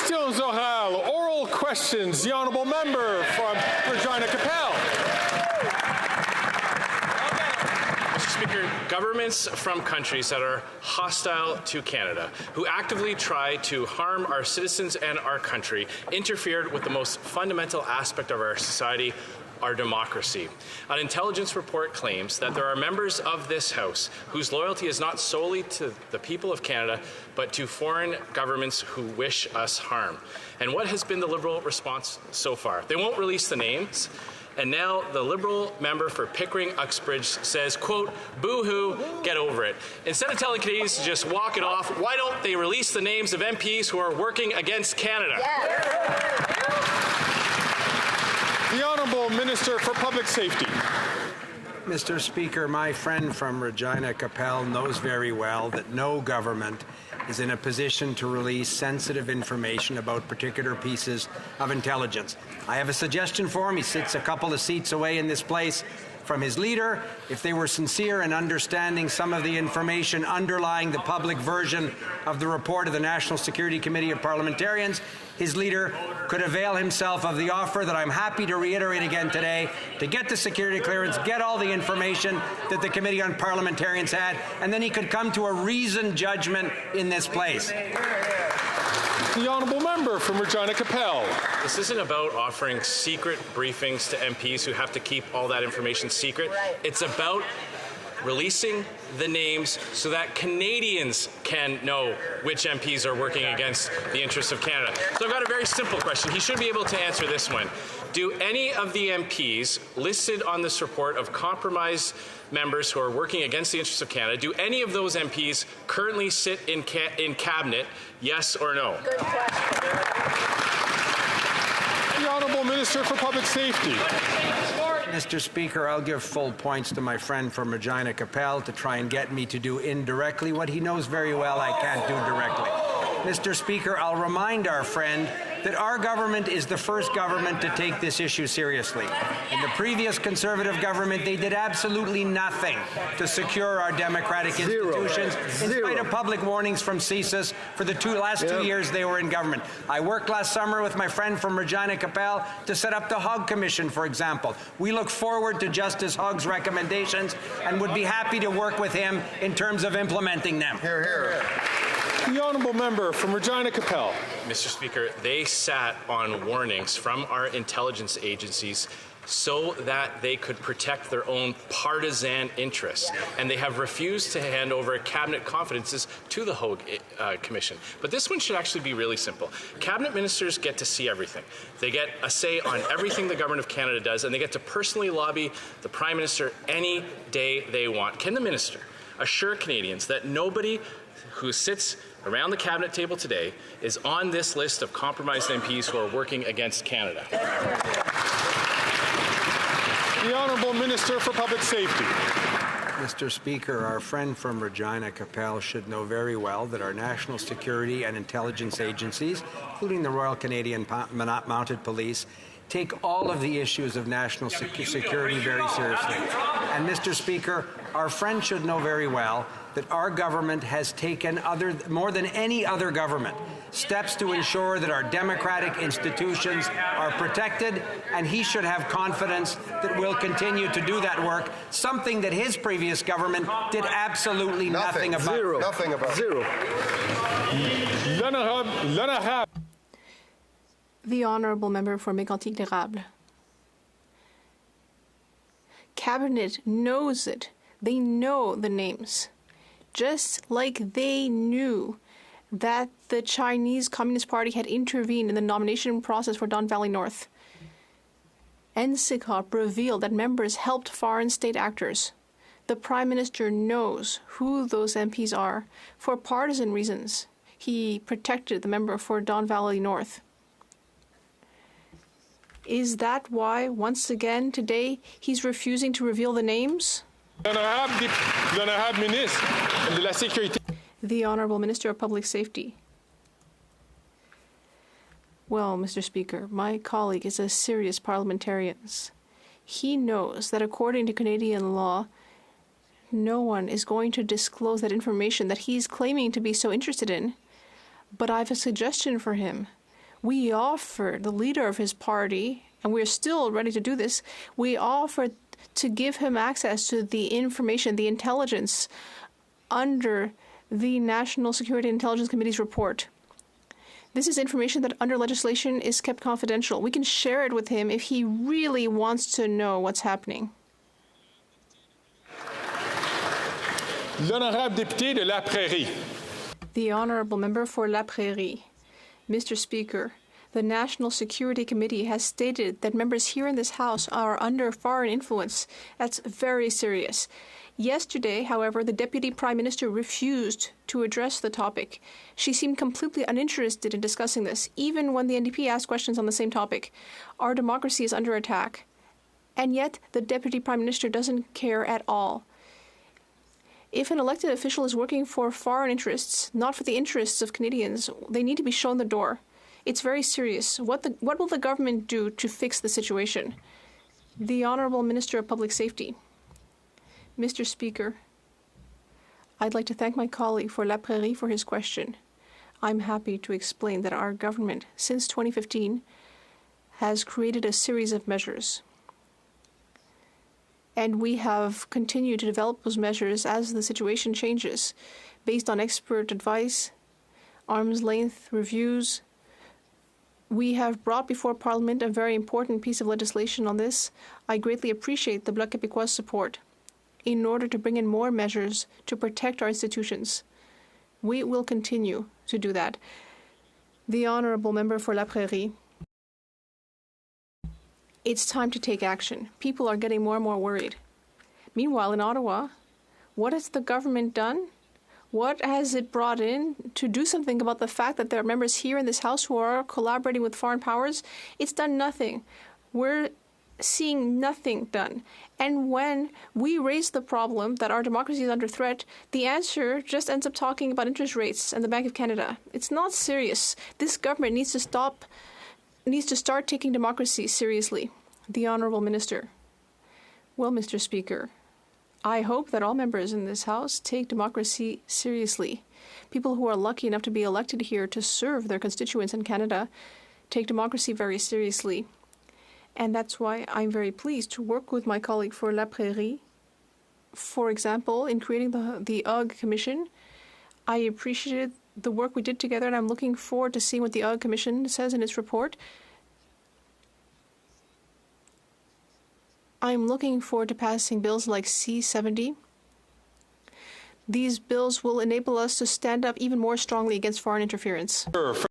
Questions orales, oral questions. The honourable member from Regina Capel. Mr. Speaker, governments from countries that are hostile to Canada, who actively try to harm our citizens and our country, interfered with the most fundamental aspect of our society, our democracy. An intelligence report claims that there are members of this House whose loyalty is not solely to the people of Canada, but to foreign governments who wish us harm. And what has been the Liberal response so far? They won't release the names. And now the Liberal member for Pickering-Uxbridge says, quote, boo-hoo, get over it. Instead of telling Canadians to just walk it off, why don't they release the names of MPs who are working against Canada? The Honourable Minister for Public Safety. Mr. Speaker, my friend from Regina Capel knows very well that no government is in a position to release sensitive information about particular pieces of intelligence. I have a suggestion for him. He sits a couple of seats away in this place from his leader. If they were sincere in understanding some of the information underlying the public version of the report of the National Security Committee of Parliamentarians, his leader could avail himself of the offer that I'm happy to reiterate again today to get the security clearance, get all the information that the Committee on Parliamentarians had, and then he could come to a reasoned judgment in this place. The honourable member from Regina Capel. This isn't about offering secret briefings to MPs who have to keep all that information secret. It's about releasing the names so that Canadians can know which MPs are working against the interests of Canada. So I've got a very simple question. He should be able to answer this one. Do any of the MPs listed on this report of compromised members who are working against the interests of Canada, do any of those MPs currently sit in cabinet, yes or no? Good question. The Honourable Minister for Public Safety. Mr. Speaker, I'll give full points to my friend from Regina Capel to try and get me to do indirectly what he knows very well I can't do directly. Mr. Speaker, I'll remind our friend that our government is the first government to take this issue seriously. In the previous Conservative government, they did absolutely nothing to secure our democratic institutions, in spite of public warnings from CSIS for the last 2 years they were in government. I worked last summer with my friend from Regina Capel to set up the Hogg Commission, for example. We look forward to Justice Hogg's recommendations and would be happy to work with him in terms of implementing them. Hear, hear. The honourable member from Regina Capel. Mr. Speaker, they sat on warnings from our intelligence agencies so that they could protect their own partisan interests. And they have refused to hand over cabinet confidences to the Hogg Commission. But this one should actually be really simple. Cabinet ministers get to see everything. They get a say on everything the Government of Canada does, and they get to personally lobby the Prime Minister any day they want. Can the minister assure Canadians that nobody who sits around the cabinet table today is on this list of compromised MPs who are working against Canada? The Honourable Minister for Public Safety. Mr. Speaker, our friend from Regina Capel should know very well that our national security and intelligence agencies, including the Royal Canadian Mounted Police, take all of the issues of national security very seriously. And Mr. Speaker, our friend should know very well that our government has taken, more than any other government, steps to ensure that our democratic institutions are protected, and he should have confidence that we'll continue to do that work, something that his previous government did absolutely nothing about. Zero. Nothing about. Zero. The honourable member for Mégantic-L'Érable. Cabinet knows it. They know the names. Just like they knew that the Chinese Communist Party had intervened in the nomination process for Don Valley North. NCCOP revealed that members helped foreign state actors. The Prime Minister knows who those MPs are. For partisan reasons, he protected the member for Don Valley North. Is that why, once again, today, he's refusing to reveal the names? The Honourable Minister of Public Safety. Well, Mr. Speaker, my colleague is a serious parliamentarian. He knows that according to Canadian law, no one is going to disclose that information that he's claiming to be so interested in. But I have a suggestion for him. We offered the leader of his party, and we're still ready to do this, we offered to give him access to the information, the intelligence under the National Security and Intelligence Committee's report. This is information that under legislation is kept confidential. We can share it with him if he really wants to know what's happening. L'honorable député de La Prairie. The honorable member for La Prairie. Mr. Speaker, the National Security Committee has stated that members here in this House are under foreign influence. That's very serious. Yesterday, however, the Deputy Prime Minister refused to address the topic. She seemed completely uninterested in discussing this, even when the NDP asked questions on the same topic. Our democracy is under attack. And yet, the Deputy Prime Minister doesn't care at all. If an elected official is working for foreign interests, not for the interests of Canadians, they need to be shown the door. It's very serious. What will the government do to fix the situation? The Honourable Minister of Public Safety. Mr. Speaker, I'd like to thank my colleague for La Prairie for his question. I'm happy to explain that our government, since 2015, has created a series of measures. And we have continued to develop those measures as the situation changes, based on expert advice, arm's length reviews. We have brought before Parliament a very important piece of legislation on this. I greatly appreciate the Bloc Québécois support in order to bring in more measures to protect our institutions. We will continue to do that. The honourable member for La Prairie. It's time to take action. People are getting more and more worried. Meanwhile, in Ottawa, what has the government done? What has it brought in to do something about the fact that there are members here in this House who are collaborating with foreign powers? It's done nothing. We're seeing nothing done. And when we raise the problem that our democracy is under threat, the answer just ends up talking about interest rates and the Bank of Canada. It's not serious. This government needs to start taking democracy seriously. The Honourable Minister. Well, Mr. Speaker, I hope that all members in this House take democracy seriously. People who are lucky enough to be elected here to serve their constituents in Canada take democracy very seriously. And that's why I'm very pleased to work with my colleague for La Prairie. For example, in creating the UGG Commission, I appreciated the work we did together, and I'm looking forward to seeing what the UGG Commission says in its report. I'm looking forward to passing bills like C-70. These bills will enable us to stand up even more strongly against foreign interference.